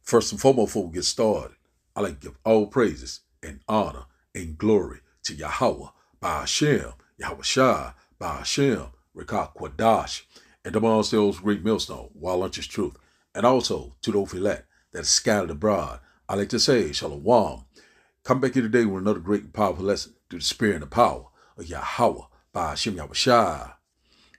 First and foremost, before we get started, I like to give all praises and honor and glory to Yahweh, by Hashem, Yahweh Shai, by Hashem, Rekah Kwadash, and the those great millstone, while lunch is truth. And also to the Ophilat that is scattered abroad. I like to say, Shalom. Come back here today with another great and powerful lesson through the spirit and the power of Yahweh, by Hashem, Yahweh Shai.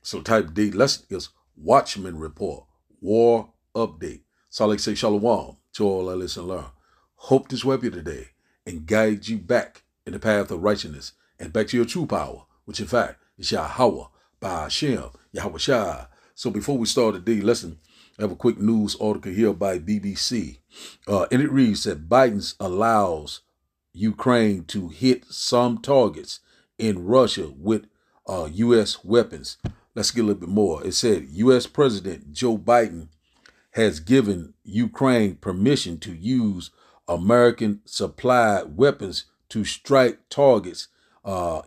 So the type of day lesson is Watchman Report, War Update. So I like to say Shalom to all that listen and learn. Hope this will help you today and guide you back in the path of righteousness and back to your true power, which in fact is Yahweh, by Hashem, Yahweh Shai. So before we start the day lesson, I have a quick news article here by BBC. And it reads that Biden allows Ukraine to hit some targets in Russia with U.S. weapons. Let's get a little bit more. It said U.S. President Joe Biden has given Ukraine permission to use American supplied weapons to strike targets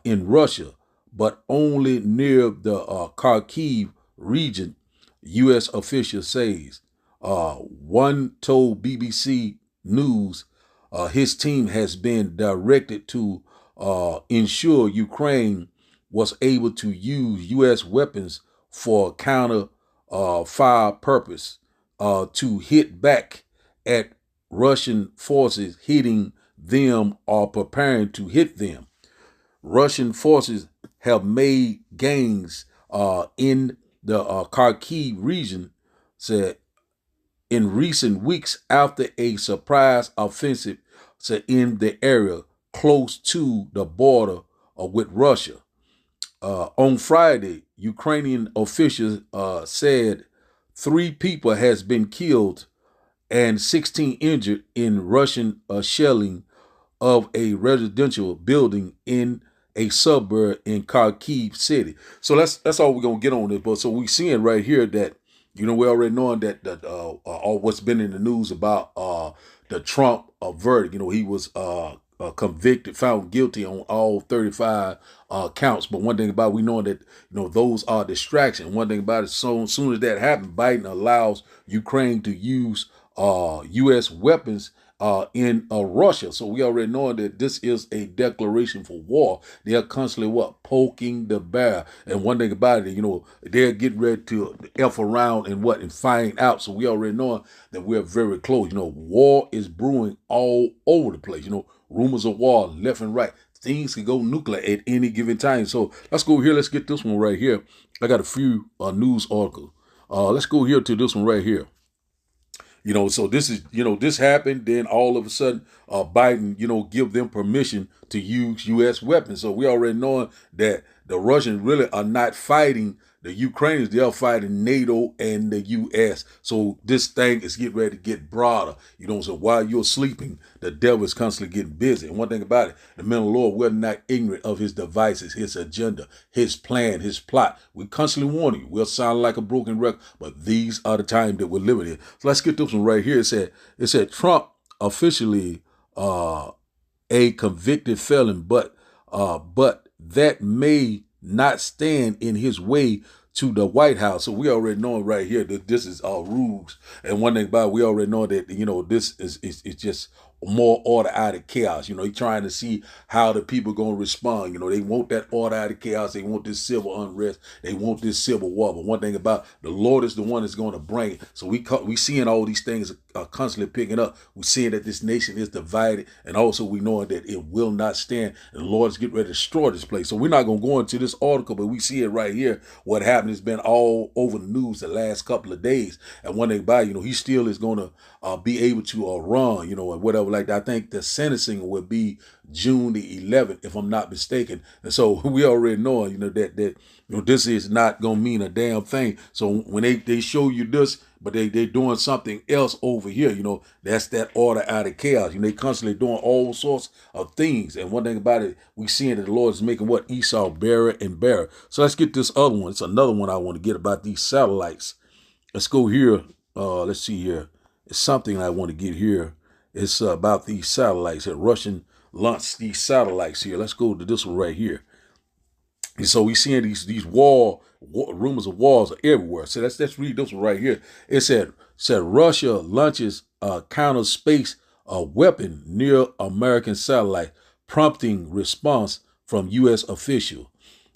in Russia, but only near the Kharkiv region, U.S. official says. One told BBC News his team has been directed to ensure Ukraine was able to use U.S. weapons for counter fire purpose to hit back at Russian forces hitting them or preparing to hit them. Russian forces have made gains in the Kharkiv region, said, in recent weeks after a surprise offensive in the area close to the border with Russia. On Friday, Ukrainian officials said 3 people has been killed and 16 injured in Russian shelling of a residential building in a suburb in Kharkiv city. So that's all we're gonna get on this. But so we seeing right here that we're already knowing that all what's been in the news about the Trump verdict. He was convicted, found guilty on all 35 counts. But one thing about it, we know that those are distractions. One thing about it, so as soon as that happened, Biden allows Ukraine to use U.S. weapons in Russia. So we already know that this is a declaration for war. They're constantly poking the bear. And one thing about it, they're getting ready to F around and find out. So we already know that we're very close. War is brewing all over the place. Rumors of war left and right. Things can go nuclear at any given time. So let's go here. Let's get this one right here. I got a few news articles. Let's go here to this one right here. So this is, this happened. Then all of a sudden, Biden, give them permission to use U.S. weapons. So we already know that the Russians really are not fighting the Ukrainians. They are fighting NATO and the U.S. So this thing is getting ready to get broader. So while you're sleeping, the devil is constantly getting busy. And one thing about it, the men of the Lord, we're not ignorant of his devices, his agenda, his plan, his plot. We constantly warn you. We'll sound like a broken record, but these are the times that we're living in. So let's get this one right here. It said Trump officially a convicted felon, but that may not stand in his way to the White House. So we already know right here that this is rules. And one thing about it, we already know that this is just more order out of chaos. He's trying to see how the people going to respond. They want that order out of chaos. They want this civil unrest. They want this civil war. But one thing about the Lord is the one that's going to bring it. So we seeing all these things are constantly picking up. We seeing that this nation is divided, and also we know that it will not stand. And the Lord is getting ready to destroy this place. So we're not going to go into this article, but we see it right here. What happened has been all over the news the last couple of days. And one thing about it, he still is going to be able to run, and whatever like that. I think the sentencing will be June the 11th, if I'm not mistaken. And so we already know, that this is not going to mean a damn thing. So when they show you this, but they doing something else over here, that's that order out of chaos. They constantly doing all sorts of things. And one thing about it, we seeing that the Lord is making Esau barren and barren. So let's get this other one. It's another one I want to get about these satellites. Let's go here. Let's see here. It's something I want to get here. It's about these satellites that Russian launched these satellites here. Let's go to this one right here. And so we seeing these rumors of wars are everywhere. So let's read this one right here. It said Russia launches a counter space weapon near American satellite, prompting response from U.S. official.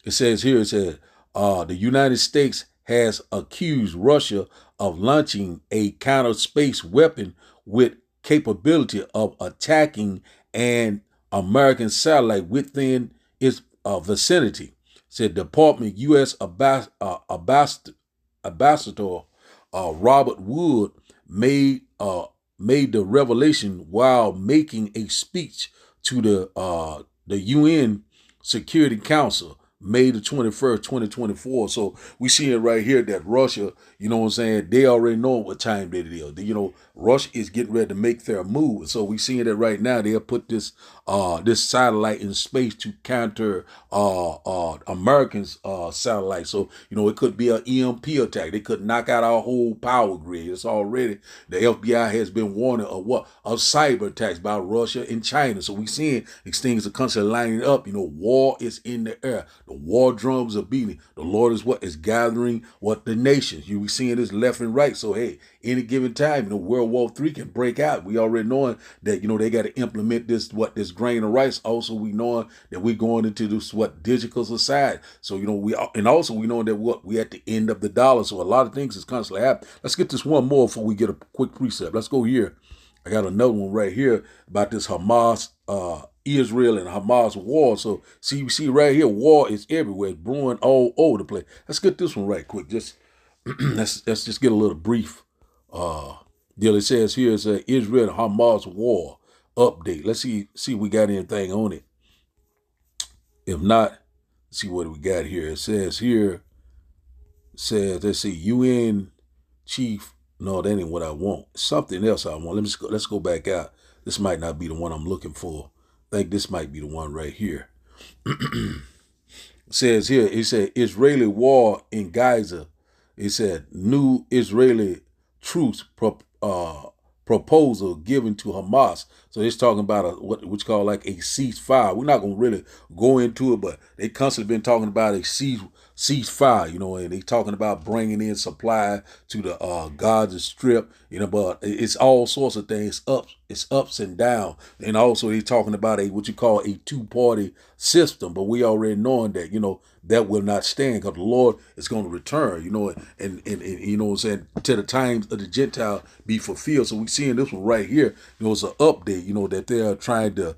It says here, it said the United States has accused Russia of launching a counter space weapon with capability of attacking an American satellite within its vicinity, said Department U.S. Ambassador Robert Wood made made the revelation while making a speech to the UN Security Council May the 21st, 2024. So we see it right here that Russia, you know what I'm saying, they already know what time it is. You know, Russia is getting ready to make their move. So we seeing that right now. They'll put this satellite in space to counter Americans satellite. So, you know, it could be an EMP attack. They could knock out our whole power grid. It's already, the FBI has been warning of cyber attacks by Russia and China. So we seeing these things are constantly lining up. You know, war is in the air. The war drums are beating. The Lord is what is gathering the nations. You be seeing this left and right. So hey, any given time, you know, World War III can break out. We already knowing that, you know, they got to implement this grain of rice. Also, we knowing that we're going into this digital society. So, you know, we know that we at the end of the dollar. So a lot of things is constantly happening. Let's get this one more before we get a quick precept. Let's go here. I got another one right here about this Hamas, Israel and Hamas war. So see right here, war is everywhere. It's brewing all over the place. Let's get this one right quick. Just let's just get a little brief deal. It says here is Israel and Hamas war update. Let's see if we got anything on it. If not, let's see what we got here. It says here, let's see, UN chief. No, that ain't what I want. Something else I want. Let's go back out. This might not be the one I'm looking for. I think this might be the one right here. It says here, it said Israeli war in Gaza. It said new Israeli truce proposal given to Hamas. So it's talking about what's called like a ceasefire. We're not gonna really go into it, but they constantly been talking about a ceasefire, you know, and they talking about bringing in supply to the Gaza Strip, you know, but it's all sorts of things. It's ups and downs, and also they talking about what you call a two-party system. But we already knowing that, you know, that will not stand because the Lord is going to return, you know, and you know what I'm saying, to the times of the Gentile be fulfilled. So we seeing this one right here, you know, it's an update, you know, that they're trying to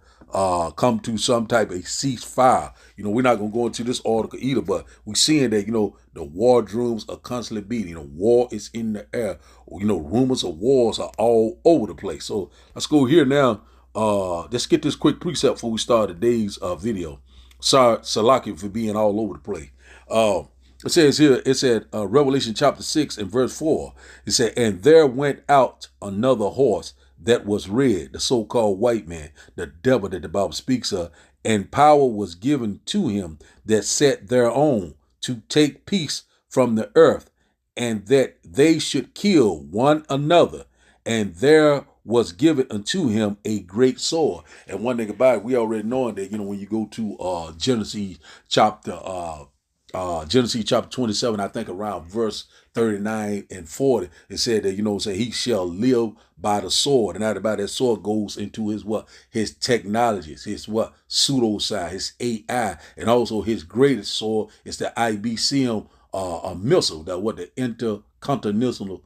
come to some type of ceasefire. You know, we're not going to go into this article either, but we're seeing that, you know, the war drums are constantly beating. You know, war is in the air. You know, rumors of wars are all over the place. So let's go here now. Let's get this quick precept before we start today's video. Sorry, Salaki, for being all over the place. It says here, it said, Revelation chapter 6 and verse 4. It said, and there went out another horse that was red, the so-called white man, the devil that the Bible speaks of, and power was given to him that sat thereon to take peace from the earth, and that they should kill one another. And there was given unto him a great sword. And one thing about it, we already know that, you know, when you go to Genesis chapter 27, I think around verse 39 and 40, it said that, you know, say he shall live by the sword. And out about that sword goes into his technologies, his pseudoscience, his AI, and also his greatest sword is the IBCM missile, the intercontinental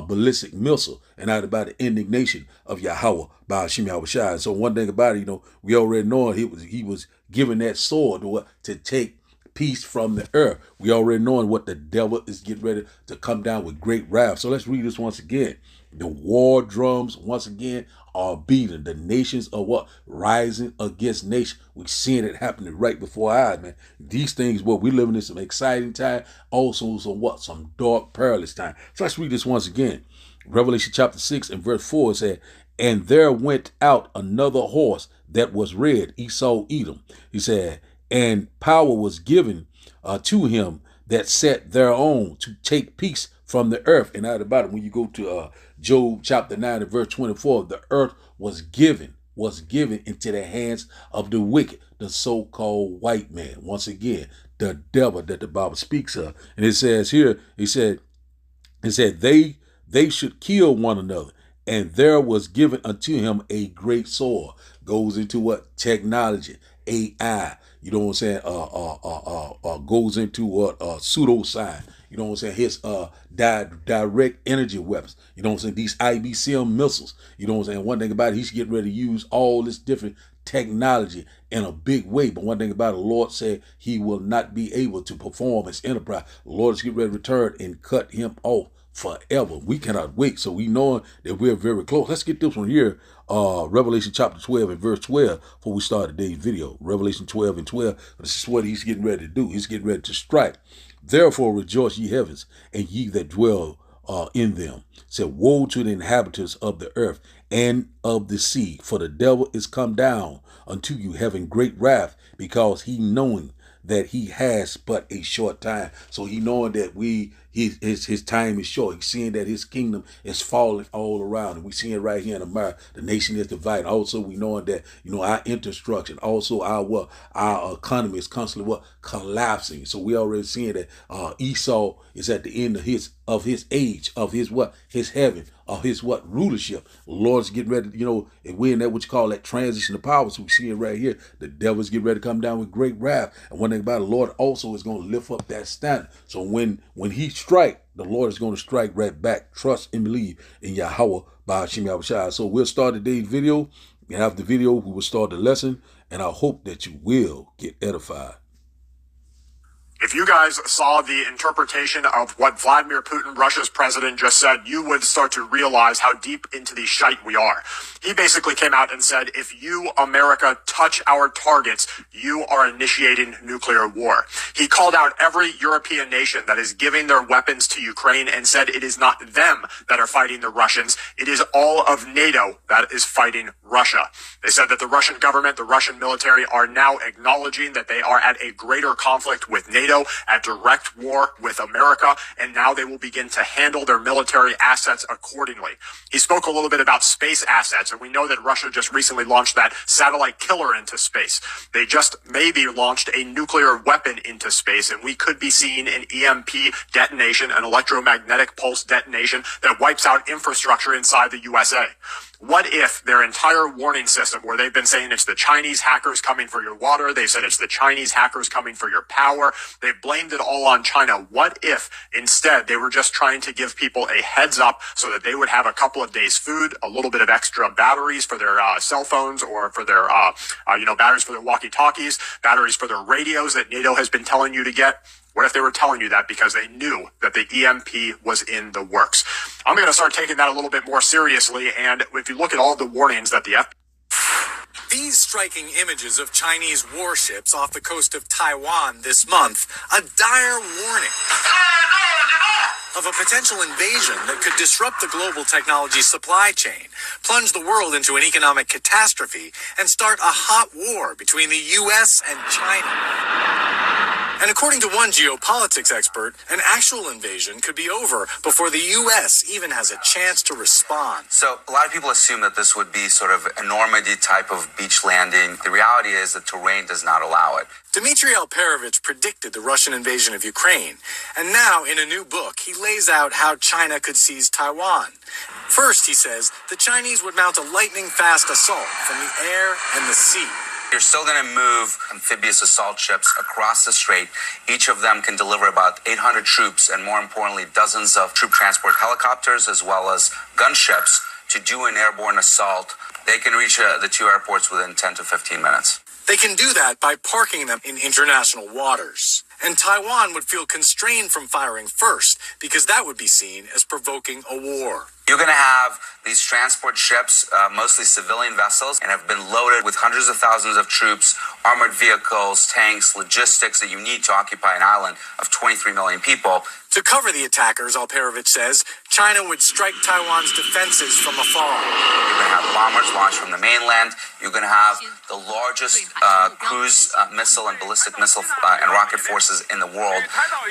ballistic missile, and out about the indignation of Yahweh by Hashem Yahushua. So one thing about it, you know, we already know he was given that sword to take peace from the earth. We already knowing what the devil is getting ready to come down with great wrath. So let's read this once again. The war drums once again are beating. The nations are rising against nation. We're seeing it happening right before our eyes, man. These things, we living in some exciting time, also some dark, perilous time. So let's read this once again. Revelation chapter 6 and verse 4 said, and there went out another horse that was red, Esau Edom. He said, and power was given to him that sat thereon to take peace from the earth. And out about it, when you go to Job chapter 9 and verse 24, the earth was given was given into the hands of the wicked, the so-called white man. Once again, the devil that the Bible speaks of. And it says here, it said they should kill one another. And there was given unto him a great sword. Goes into what? Technology, AI. You know what I'm saying? Goes into what? Pseudoscience. You know what I'm saying? His direct energy weapons. You know what I'm saying? These IBCM missiles. You know what I'm saying? One thing about it, he's getting ready to use all this different technology in a big way. But one thing about it, the Lord said he will not be able to perform his enterprise. The Lord is getting ready to return and cut him off forever. We cannot wait. So we know that we're very close. Let's get this one here. Revelation chapter 12 and verse 12 before we start today's video. Revelation 12 and 12. This is what he's getting ready to do. He's getting ready to strike. Therefore rejoice, ye heavens, and ye that dwell in them. Said, woe to the inhabitants of the earth and of the sea, for the devil is come down unto you, having great wrath, because he knowing that he has but a short time. So he knowing that his time is short. He's seeing that his kingdom is falling all around. And we see it right here in America. The nation is divided. Also, we knowing that, our infrastructure, also our economy is constantly collapsing. So we already seeing that Esau is at the end of his age, of his heaven, of his rulership. The Lord's getting ready, and we're in that what you call that transition of power. So we see it right here. The devil's getting ready to come down with great wrath. And one thing about it, the Lord also is going to lift up that standard. So when he strike, the Lord is going to strike right back. Trust and believe in Yahweh by Hashem Yahushua. So we'll start today's video. And after the video, we will start the lesson. And I hope that you will get edified. If you guys saw the interpretation of what Vladimir Putin, Russia's president, just said, you would start to realize how deep into the shite we are. He basically came out and said, if you, America, touch our targets, you are initiating nuclear war. He called out every European nation that is giving their weapons to Ukraine and said it is not them that are fighting the Russians. It is all of NATO that is fighting Russia. They said that the Russian government, the Russian military are now acknowledging that they are at a greater conflict with NATO, at direct war with America, and now they will begin to handle their military assets accordingly. He spoke a little bit about space assets, and we know that Russia just recently launched that satellite killer into space. They just maybe launched a nuclear weapon into space, and we could be seeing an EMP detonation, an electromagnetic pulse detonation that wipes out infrastructure inside the USA. What if their entire warning system, where they've been saying it's the Chinese hackers coming for your water, they said it's the Chinese hackers coming for your power, they've blamed it all on China. What if instead they were just trying to give people a heads up so that they would have a couple of days food, a little bit of extra batteries for their cell phones, or for their batteries for their walkie-talkies, batteries for their radios that NATO has been telling you to get? What if they were telling you that because they knew that the EMP was in the works? I'm going to start taking that a little bit more seriously. And if you look at all the warnings that the These striking images of Chinese warships off the coast of Taiwan this month, a dire warning of a potential invasion that could disrupt the global technology supply chain, plunge the world into an economic catastrophe, and start a hot war between the U.S. and China. And according to one geopolitics expert, an actual invasion could be over before the U.S. even has a chance to respond. So a lot of people assume that this would be sort of a Normandy type of beach landing. The reality is the terrain does not allow it. Dmitry Alperovich predicted the Russian invasion of Ukraine, and now in a new book, he lays out how China could seize Taiwan. First, he says, the Chinese would mount a lightning-fast assault from the air and the sea. You're still going to move amphibious assault ships across the strait. Each of them can deliver about 800 troops and, more importantly, dozens of troop transport helicopters as well as gunships to do an airborne assault. They can reach the two airports within 10 to 15 minutes. They can do that by parking them in international waters. And Taiwan would feel constrained from firing first because that would be seen as provoking a war. You're going to have these transport ships, mostly civilian vessels, and have been loaded with hundreds of thousands of troops armored vehicles, tanks, logistics that you need to occupy an island of 23 million people. To cover the attackers, Alperovich says, China would strike Taiwan's defenses from afar. You're going to have bombers launched from the mainland. You're going to have the largest cruise missile and ballistic missile and rocket forces in the world,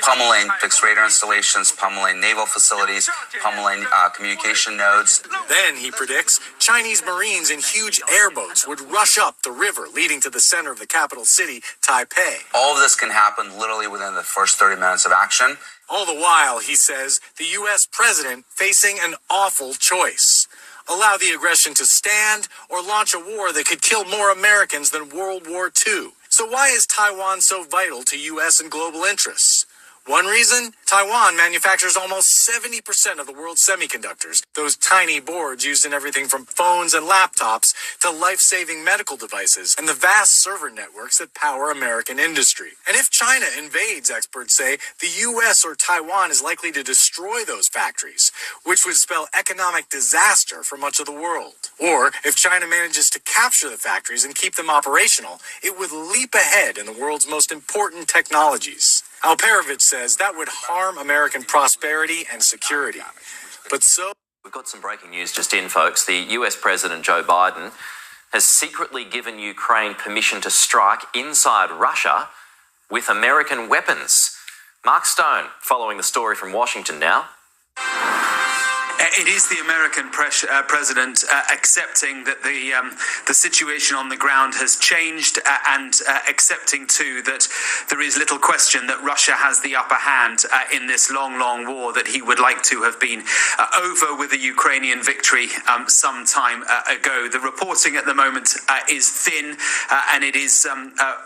pummeling fixed radar installations, pummeling naval facilities, pummeling communication nodes. Then, he predicts, Chinese Marines in huge airboats would rush up the river leading to the center of the capital city, Taipei. All of this can happen literally within the first 30 minutes of action. All the while, he says, the U.S. president facing an awful choice. Allow the aggression to stand or launch a war that could kill more Americans than World War II. So why is Taiwan so vital to U.S. and global interests? One reason? Taiwan manufactures almost 70% of the world's semiconductors, those tiny boards used in everything from phones and laptops to life-saving medical devices and the vast server networks that power American industry. And if China invades, experts say, the U.S. or Taiwan is likely to destroy those factories, which would spell economic disaster for much of the world. Or if China manages to capture the factories and keep them operational, it would leap ahead in the world's most important technologies. Alperovich says that would harm American prosperity and security. But so... We've got some breaking news just in, folks. The US President Joe Biden has secretly given Ukraine permission to strike inside Russia with American weapons. Mark Stone, following the story from Washington now. It is the American president accepting that the situation on the ground has changed and accepting, too, that there is little question that Russia has the upper hand in this long, long war that he would like to have been over with a Ukrainian victory some time ago. The reporting at the moment is thin, and it is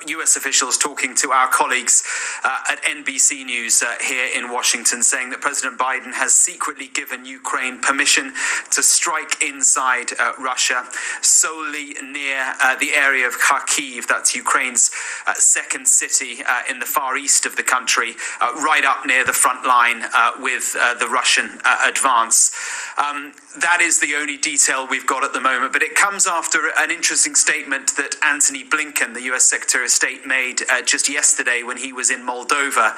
US officials talking to our colleagues at NBC News here in Washington saying that President Biden has secretly given Ukraine permission to strike inside Russia, solely near the area of Kharkiv, that's Ukraine's second city in the far east of the country, right up near the front line with the Russian advance. That is the only detail we've got at the moment, but it comes after an interesting statement that Antony Blinken, the US Secretary of State, made just yesterday when he was in Moldova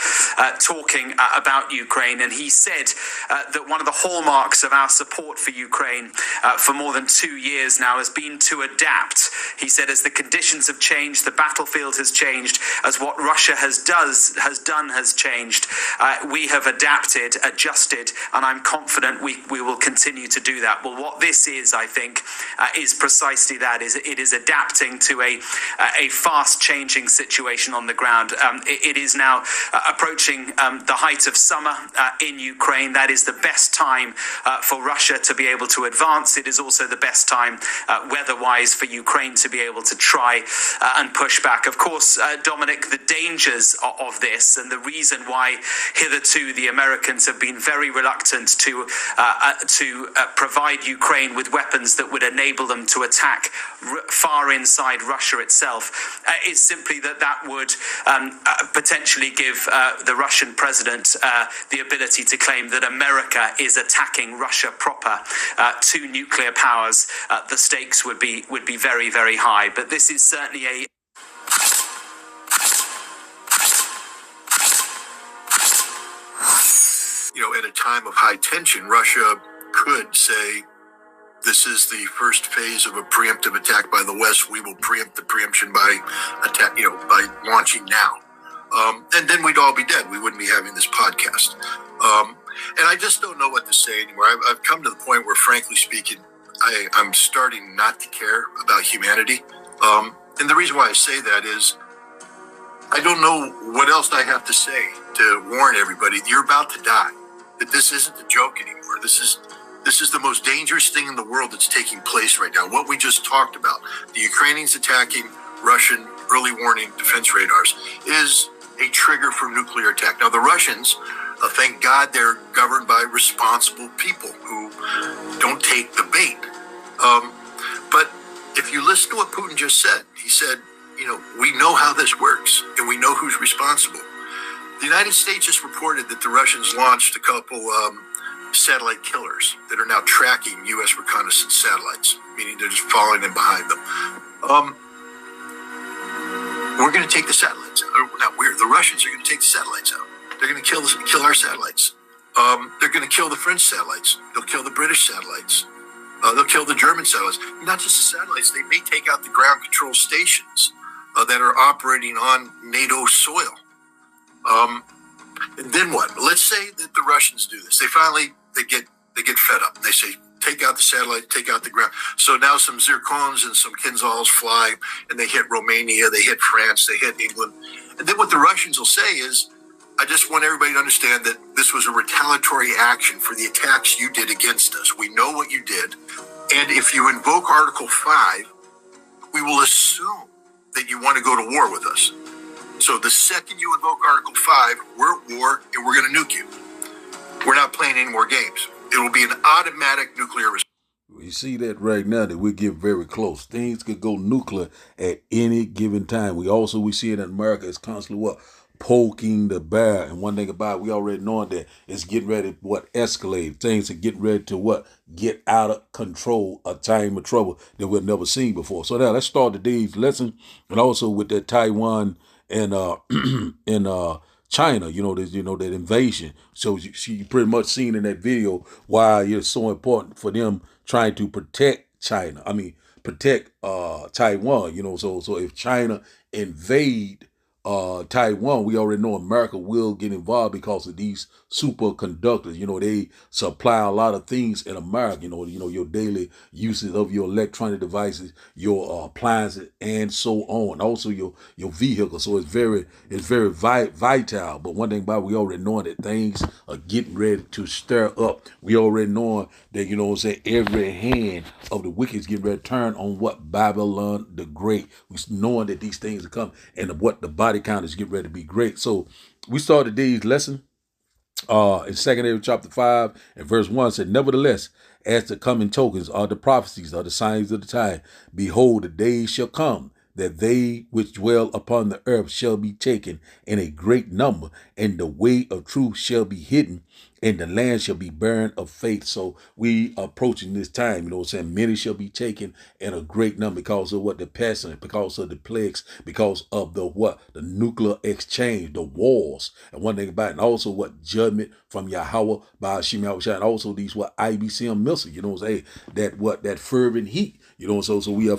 talking about Ukraine, and he said that one of the hallmarks of our support for Ukraine for more than 2 years now has been to adapt. He said as the conditions have changed, the battlefield has changed, as what Russia has changed, we have adapted, adjusted, and I'm confident we will continue to do that. Well, what this is, I think, is precisely that. It is adapting to a fast-changing situation on the ground. It is now approaching the height of summer in Ukraine. That is the best time for Russia to be able to advance. It is also the best time weather-wise for Ukraine to be able to try and push back. Of course, Dominic, the dangers of this and the reason why hitherto the Americans have been very reluctant to provide Ukraine with weapons that would enable them to attack far inside Russia itself is simply that would potentially give the Russian president the ability to claim that America is attacking Russia proper. Two nuclear powers, the stakes would be very, very high. But this is certainly at a time of high tension, Russia could say, this is the first phase of a preemptive attack by the West. We will preempt the preemption by attack, by launching now. And then we'd all be dead. We wouldn't be having this podcast. And I just don't know what to say anymore. I've come to the point where, frankly speaking, I'm starting not to care about humanity. And the reason why I say that is I don't know what else I have to say to warn everybody. You're about to die. That this isn't a joke anymore. This is the most dangerous thing in the world that's taking place right now. What we just talked about, the Ukrainians attacking Russian early warning defense radars, is a trigger for nuclear attack. Now, the Russians, thank God, they're governed by responsible people who don't take the bait. But if you listen to what Putin just said, he said, we know how this works and we know who's responsible. The United States just reported that the Russians launched a couple satellite killers that are now tracking U.S. reconnaissance satellites, meaning they're just following them behind them. we're going to take the satellites. The Russians are going to take the satellites out. They're going to kill our satellites. They're going to kill the French satellites. They'll kill the British satellites. They'll kill the German satellites. Not just the satellites. They may take out the ground control stations that are operating on NATO soil. And then what? Let's say that the Russians do this. They get fed up. They say, take out the satellite, take out the ground. So now some Zircons and some Kinzhals fly, and they hit Romania, they hit France, they hit England. And then what the Russians will say is, I just want everybody to understand that this was a retaliatory action for the attacks you did against us. We know what you did. And if you invoke Article 5, we will assume that you want to go to war with us. So the second you invoke Article 5, we're at war and we're going to nuke you. We're not playing any more games. It will be an automatic nuclear response. We see that right now that we get very close. Things could go nuclear at any given time. We see it in America. It's constantly what? Poking the bear. And one thing about it, we already know that it's getting ready to escalate. Things are getting ready to get out of control, a time of trouble that we've never seen before. So now let's start today's lesson, and also with that Taiwan and China, that invasion. So you pretty much seen in that video why it's so important for them trying to protect protect Taiwan. So if China invade Taiwan, we already know America will get involved because of these superconductors. They supply a lot of things in America. Your daily uses of your electronic devices, your appliances, and so on. Also your vehicle. So it's very vital. But one thing about it, we already know that things are getting ready to stir up. We already know that every hand of the wicked is getting ready to turn on Babylon the Great. We knowing that these things are coming, and what the body count is getting ready to be great. So we started today's lesson in 2 Samuel chapter 5 and verse 1 said, nevertheless, as the coming tokens are the prophecies, are the signs of the time, behold, the days shall come that they which dwell upon the earth shall be taken in a great number, and the way of truth shall be hidden, and the land shall be barren of faith. So we approaching this time, many shall be taken in a great number because of the pestilence, because of the plagues, because of the nuclear exchange, the wars, and one thing about it, and also judgment from Yahweh by Hashem Yahushua, and also these IBCM missiles, that fervent heat, so we are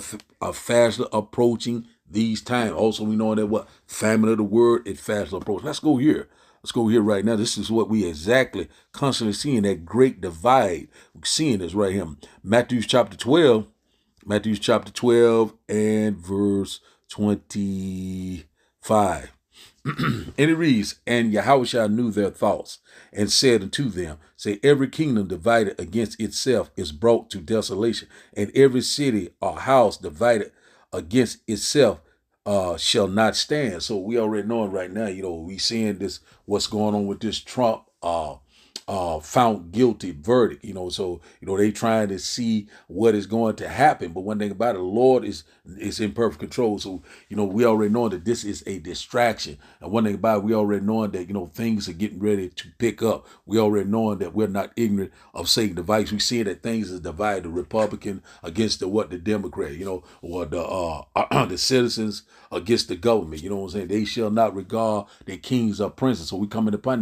fastly approaching these times. Also, we know that famine of the word is fastly approaching. Let's go here right now. This is what we exactly constantly seeing, that great divide. We're seeing this right here. Matthew chapter 12 and verse 25. And it reads, and Yahushua knew their thoughts and said unto them, say, every kingdom divided against itself is brought to desolation, and every city or house divided against itself shall not stand. So we already knowing right now, we seeing this, what's going on with this Trump found guilty verdict, so they trying to see what is going to happen. But one thing about it, the Lord is in perfect control. So we already know that this is a distraction. And one thing about it, we already knowing that things are getting ready to pick up. We already knowing that we're not ignorant of Satan's device. We see that things is divided, the Republican against the Democrat, or the citizens against the government. They shall not regard their kings or princes. So we coming upon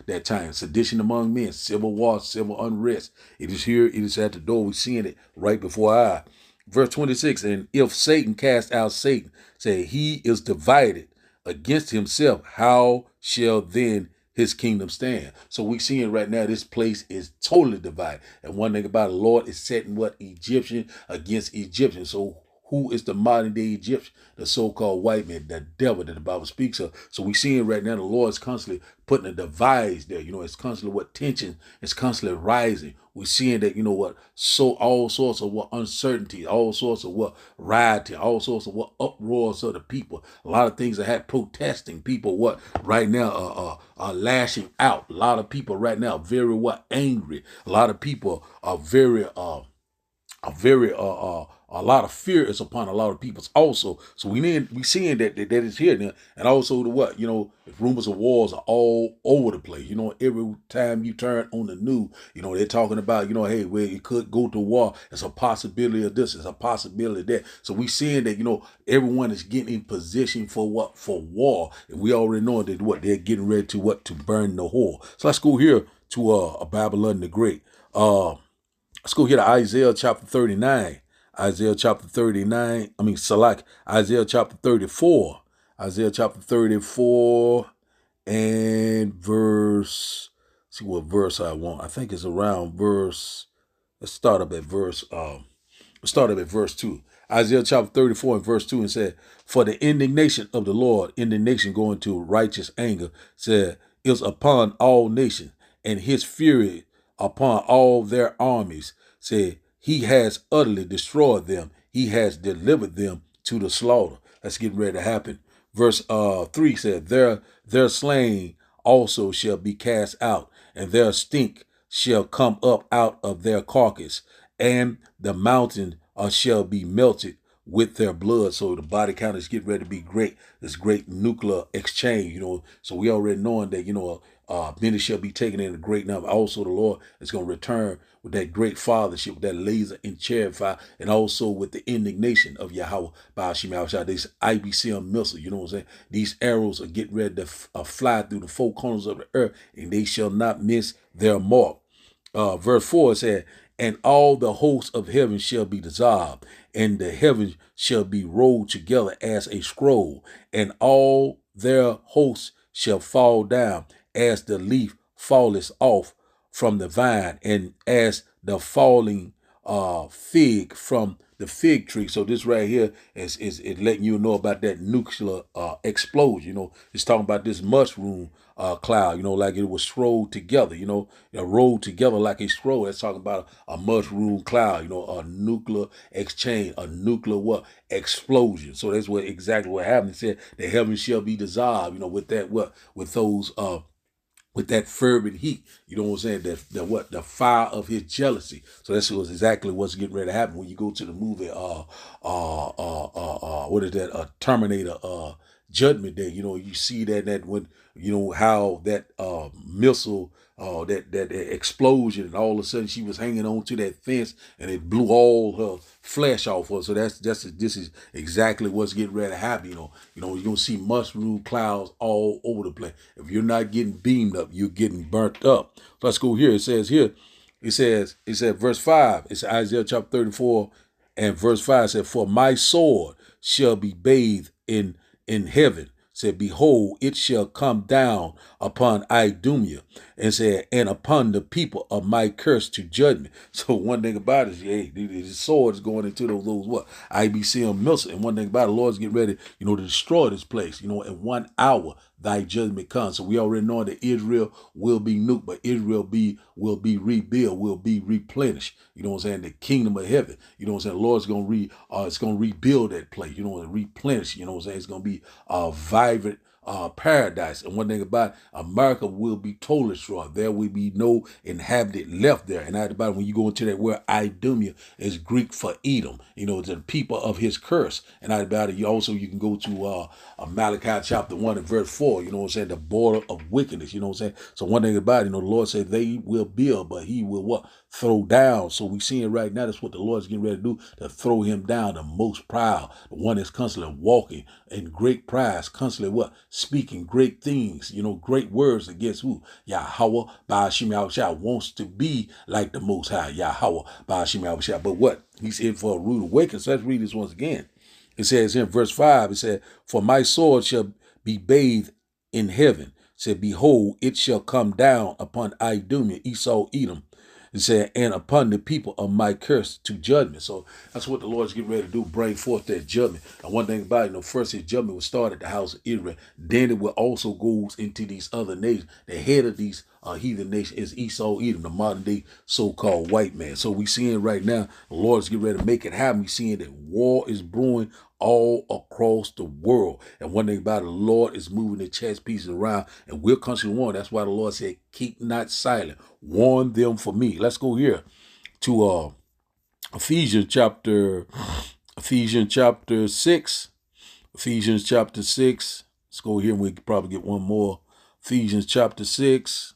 that time. Sedition among men, civil war, civil unrest. It is here, it is at the door. We're seeing it right before our eye. Verse 26, and if Satan cast out Satan, say he is divided against himself, how shall then his kingdom stand? So we're seeing right now this place is totally divided. And one thing about the Lord is setting Egyptian against Egyptian. So who is the modern day Egyptian? The so-called white man, the devil that the Bible speaks of. So we seeing right now the Lord is constantly putting a divide there. It's constantly tension is constantly rising. We're seeing that, so all sorts of uncertainty, all sorts of rioting, all sorts of uproars of the people. A lot of things that had protesting people, right now are lashing out. A lot of people right now are very angry. A lot of people are very a lot of fear is upon a lot of peoples also. So we seeing that is here now, and also the what rumors of wars are all over the place. Every time you turn on the news, they're talking about hey, where it could go to war. It's a possibility of this. It's a possibility of that. So we seeing that everyone is getting in position for what, for war, and we already know that what they're getting ready to burn the whore. So let's go here to Babylon the Great. Let's go here to Isaiah chapter 39. Isaiah chapter 39. Isaiah chapter 34. Isaiah chapter 34 and verse. See what verse I want. I think it's around verse. Let's start up at verse. Let's start up at verse 2. Isaiah chapter 34 and verse 2 and said, "For the indignation of the Lord, indignation going to righteous anger, said, is upon all nations, and his fury upon all their armies. Said, he has utterly destroyed them. He has delivered them to the slaughter." That's getting ready to happen. Verse 3 said, their slain also shall be cast out, and their stink shall come up out of their carcass, and the mountain shall be melted with their blood. So the body count is getting ready to be great. This great nuclear exchange, So we already knowing that, many shall be taken in a great number. Also, the Lord is going to return with that great fathership, with that laser and chariot fire, and also with the indignation of Yahweh by Shemashah. This IBCM missile, you know what I'm saying? These arrows are getting ready to fly through the four corners of the earth, and they shall not miss their mark. Verse 4 said, "And all the hosts of heaven shall be dissolved, and the heavens shall be rolled together as a scroll, and all their hosts shall fall down as the leaf falleth off from the vine, and as the falling fig from the fig tree." So this right here is letting you know about that nuclear explosion. It's talking about this mushroom cloud, like it was rolled together, rolled together like a scroll. That's talking about a mushroom cloud, a nuclear exchange, a nuclear what? Explosion. So that's exactly what happened. It said the heavens shall be dissolved, with that what? With those with that fervent heat, you know what I'm saying? The fire of his jealousy. So that's exactly what's getting ready to happen when you go to the movie. What is that? Terminator. Judgment Day. You see that when how that missile, that explosion, and all of a sudden she was hanging on to that fence, and it blew all her flesh off her. So this is exactly what's getting ready to happen. You're gonna see mushroom clouds all over the place. If you're not getting beamed up, you're getting burnt up. So let's go here. It says verse 5. It's Isaiah chapter 34 and verse 5 said, "For my sword shall be bathed in heaven." Said, "Behold, it shall come down upon Idumea," and said, "and upon the people of my curse to judgment." So one thing about it is, the sword is going into those what? IBCM missiles. And one thing about it, the Lord's getting ready, to destroy this place. In 1 hour, thy judgment comes. So we already know that Israel will be nuked, but Israel will be rebuilt, will be replenished. You know what I'm saying? The kingdom of heaven. You know what I'm saying? The Lord's gonna rebuild that place. Replenish. You know what I'm saying? It's gonna be a vibrant paradise. And one thing about America will be totally destroyed. There will be no inhabitant left there. And about when you go into that word Idumea is Greek for Edom, the people of his curse. And about it, you can go to Malachi chapter 1 and verse 4, you know what I'm saying, the border of wickedness, you know what I'm saying. So one thing about it, the Lord said they will build, but he will what? Throw down. So we seeing right now, that's what the Lord's getting ready to do, to throw him down, the most proud, the one that's constantly walking in great pride, constantly what? Speaking great things, great words against who? Yahweh Ba'ashim Yahushua wants to be like the Most High, Yahweh Ba'ashim Yahushua. But what? He's in for a rude awakening. So let's read this once again. It says in verse 5, it said, "For my sword shall be bathed in heaven." It said, "Behold, it shall come down upon Idumea, Esau, Edom." It said, "and upon the people of my curse to judgment." So that's what the Lord's getting ready to do, bring forth that judgment. And one thing about it, first his judgment will start at the house of Israel. Then it will also goes into these other nations. The head of these heathen nations is Esau, Edom, the modern day so-called white man. So we seeing right now, the Lord's getting ready to make it happen. We seeing that war is brewing all across the world. And one thing about it, the Lord is moving the chess pieces around, and we're constantly warned. That's why the Lord said, "Keep not silent. Warn them for me." Let's go here to Ephesians chapter Ephesians chapter 6. Ephesians chapter 6. Let's go here and we can probably get one more. Ephesians chapter 6.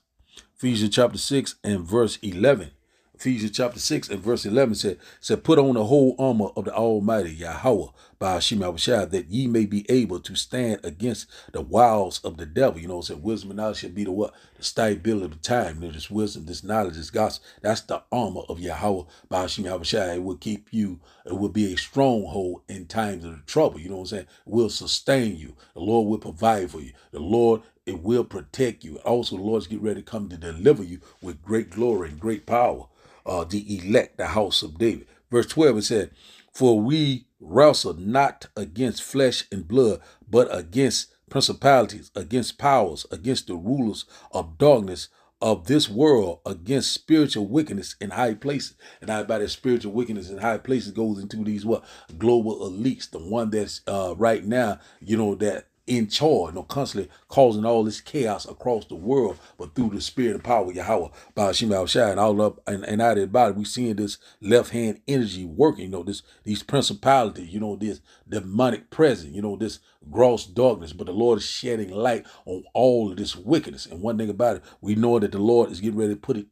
Ephesians chapter 6 and verse 11. Ephesians chapter 6 and verse 11 said, put on the whole armor of the Almighty Yahweh by Hashem Yahushua, that ye may be able to stand against the wiles of the devil. You know, it said wisdom and knowledge should be the what? The stability of the time. You know, this wisdom, this knowledge, this gospel. That's the armor of Yahweh by Hashem Yahushua. It will keep you, it will be a stronghold in times of trouble. You know what I'm saying? It will sustain you. The Lord will provide for you. The Lord, it will protect you. Also, the Lord's getting ready to come to deliver you with great glory and great power. The elect, the house of David. Verse 12, it said, for we wrestle not against flesh and blood, but against principalities, against powers, against the rulers of darkness of this world, against spiritual wickedness in high places. And by that spiritual wickedness in high places goes into these what? Global elites, the one that's right now, you know, that in charge, constantly causing all this chaos across the world, but through the spirit and power of Yahweh, by Hashem Yahushua, and all up and out of the body, we seeing this left hand energy working, these principalities, this demonic presence, this gross darkness, but the Lord is shedding light on all of this wickedness. And one thing about it, we know that the Lord is getting ready to put it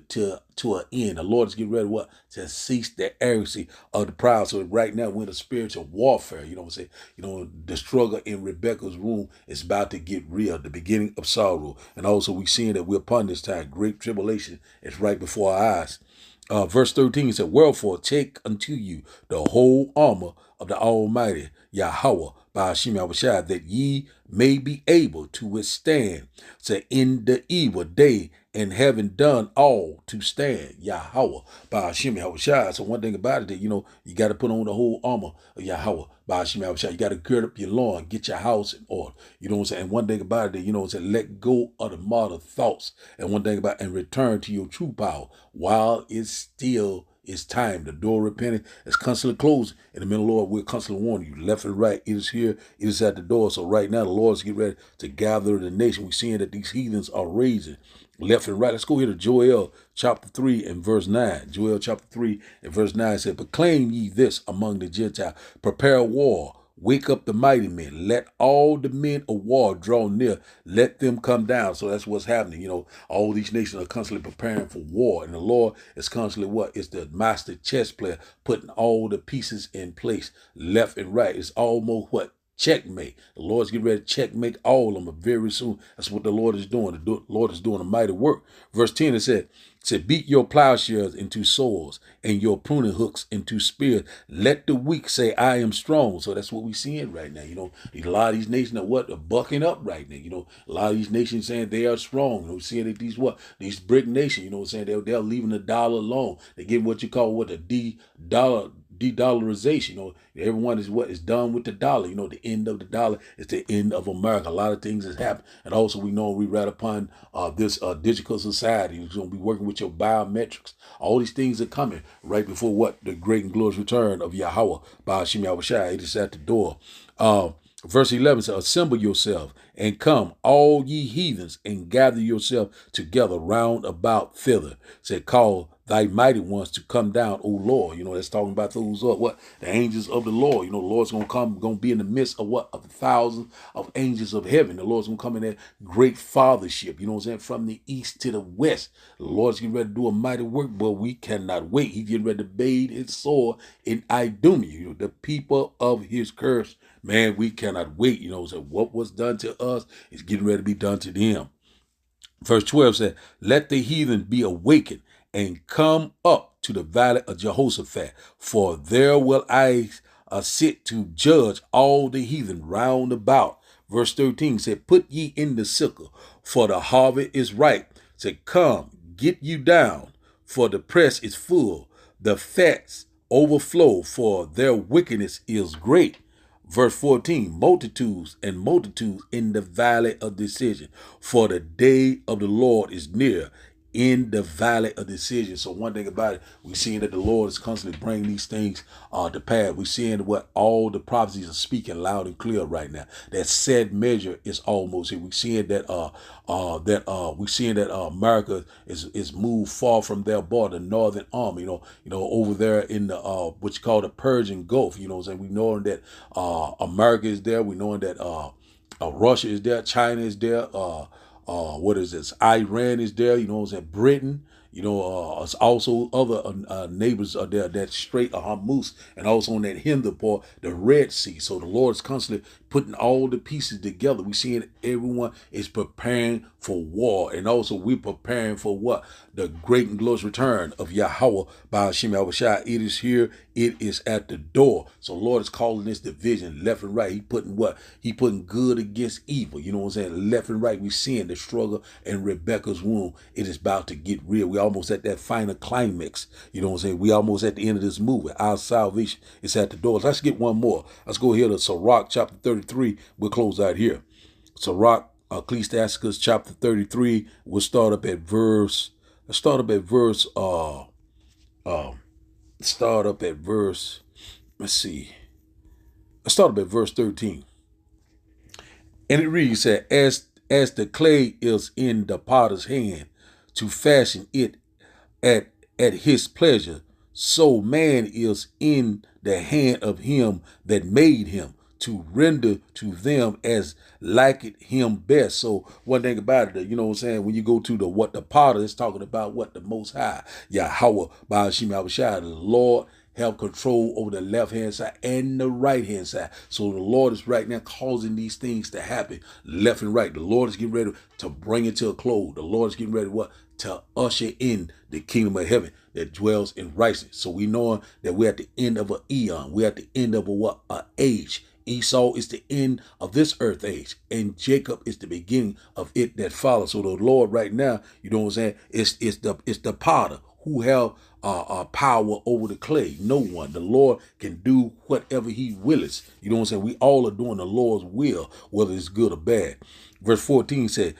to an end. The Lord is getting ready to cease the arrogancy of the proud. So right now we're in a spiritual warfare. You know what I'm saying? The struggle in Rebecca's room is about to get real, the beginning of sorrow. And also we seeing that we're upon this time. Great tribulation is right before our eyes. Verse 13 said, wherefore take unto you the whole armor of the Almighty Yahweh by Hashem Yahushua, that ye may be able to withstand in the evil day, and having done all to stand. Yahweh by Hashem Yahushua. So one thing about it, that you got to put on the whole armor of Yahweh by Hashem Yahushua. You got to gird up your loin, get your house in order. You know what I'm saying? And one thing about it, that let go of the modern thoughts. And one thing about and return to your true power while it's time. The door of repentance is constantly closing. In the middle, Lord, we're constantly warning you. Left and right, it is here, it is at the door. So right now, the Lord's getting ready to gather the nation. We're seeing that these heathens are raising left and right. Let's go here to Joel chapter 3 and verse 9. Joel chapter 3 and verse 9 said, proclaim ye this among the Gentiles, prepare war. Wake up the mighty men. Let all the men of war draw near. Let them come down. So that's what's happening. All these nations are constantly preparing for war. And the Lord is constantly what? It's the master chess player putting all the pieces in place left and right. It's almost what? Checkmate. The Lord's getting ready to checkmate all of them very soon. That's what the Lord is doing. The Lord is doing a mighty work. Verse 10, it said, beat your plowshares into swords and your pruning hooks into spears. Let the weak say, I am strong. So that's what we're seeing right now. A lot of these nations are bucking up right now. A lot of these nations saying they are strong. We're seeing that these brick nations, saying they're leaving the dollar alone. They're getting what you call the de-dollarization. Everyone is what is done with the dollar. The end of the dollar is the end of America. A lot of things has happened. And also we know we read upon this digital society. It's going to be working with your biometrics. All these things are coming right before what? The great and glorious return of Yahweh by Hashem Yahushua. It is at the door. Verse 11 says, assemble yourself and come, all ye heathens, and gather yourself together round about thither. Said, call thy mighty ones to come down, O Lord. That's talking about those the angels of the Lord. The Lord's going to be in the midst of of the thousands of angels of heaven. The Lord's going to come in that great fathership, from the east to the west. The Lord's getting ready to do a mighty work, but we cannot wait. He's getting ready to bathe his sword in Idumea, the people of his curse. Man, we cannot wait. So what was done to us is getting ready to be done to them. Verse 12 said, let the heathen be awakened and come up to the valley of Jehoshaphat, for there will I sit to judge all the heathen round about. Verse 13 said, put ye in the sickle, for the harvest is ripe. Said, come, get you down, for the press is full. The fats overflow, for their wickedness is great. Verse 14, multitudes and multitudes in the valley of decision, for the day of the Lord is near. in the valley of decision. So one thing about it, we're seeing that the Lord is constantly bringing these things to pass. We're seeing what all the prophecies are speaking loud and clear right now. That said measure is almost here. We're seeing that America is moved far from their border, the Northern Army. Over there in the what you call the Persian Gulf. You know what I'm saying? We know that America is there. We know that Russia is there. China is there. What is this? Iran is there. You know what I'm saying? Britain. It's also other neighbors are there, that Strait of Hormuz, and also on that hinder part, the Red Sea. So the Lord is constantly putting all the pieces together. We seeing everyone is preparing for war, and also we're preparing for what? The great and glorious return of Yahweh by Hashem Yahushua. It is here. It is at the door. So Lord is calling this division left and right. He putting what? He putting good against evil. You know what I'm saying? Left and right. We seeing the struggle in Rebecca's womb. It is about to get real. We almost at that final climax. You know what I'm saying? We almost at the end of this movie. Our salvation is at the doors. Let's get one more. Let's go here to Sirach chapter 33. We'll close out here. Sirach, Ecclesiasticus chapter 33. We'll start up at verse. Let's start up at verse. Let's see. Let's start up at verse 13. And it reads that as the clay is in the potter's hand to fashion it at his pleasure, so man is in the hand of him that made him, to render to them as liketh him best. So one thing about it, you know what I'm saying, when you go to what the potter is talking about, what the Most High, Yahweh, by Hashem Yahushua, the Lord have control over the left hand side and the right hand side. So the Lord is right now causing these things to happen left and right. The Lord is getting ready to bring it to a close. The Lord is getting ready to usher in the kingdom of heaven that dwells in righteousness. So we know that we're at the end of an eon. We're at the end of an age. Esau is the end of this earth age, and Jacob is the beginning of it that follows. So the Lord right now, you know what I'm saying, it's the potter who have power over the clay. No one. The Lord can do whatever he wills. You know what I'm saying? We all are doing the Lord's will, whether it's good or bad. Verse 14 said,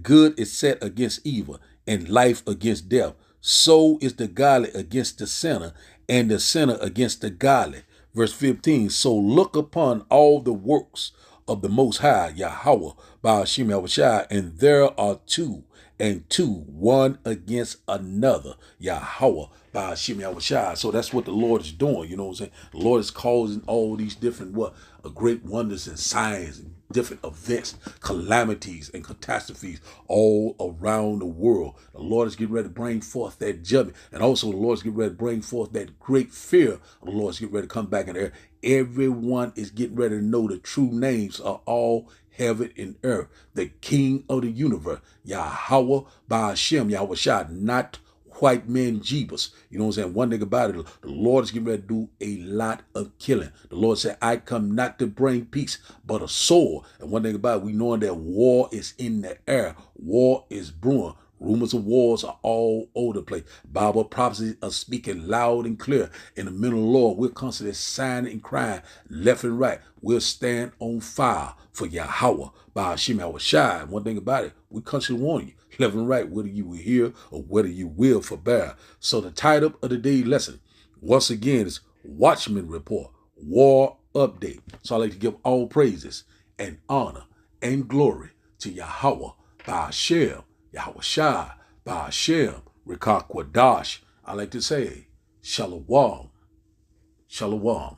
good is set against evil, and life against death. So is the godly against the sinner, and the sinner against the godly. Verse 15, so look upon all the works of the Most High, Yahweh, by Hashem Yahushua, and there are two, one against another, Yahweh, by Hashem Yahushua. So that's what the Lord is doing, you know what I'm saying? The Lord is causing all these different, great wonders and signs, and different events, calamities and catastrophes all around the world. The Lord is getting ready to bring forth that judgment. And also the Lord is getting ready to bring forth that great fear. The Lord is getting ready to come back in there. Everyone is getting ready to know the true names of all heaven and earth. The King of the universe, Yahweh by Hashem, Yahushua, not white men Jeebus. You know what I'm saying? One thing about it, the Lord is getting ready to do a lot of killing. The Lord said, I come not to bring peace, but a sword. And one thing about it, we know that war is in the air. War is brewing. Rumors of wars are all over the place. Bible prophecies are speaking loud and clear. In the middle of the Lord, we're constantly signing and crying left and right. We'll stand on fire for Yahweh by Hashem Yahushua. And one thing about it, we constantly warn you, left and right, whether you will hear or whether you will forbear. So the title of the day lesson, once again, is Watchman Report, War Update. So I like to give all praises and honor and glory to Yahweh by Hashem Yahushua, by Hashem, Rikah Kwadash. I like to say, Shalom, Shalom.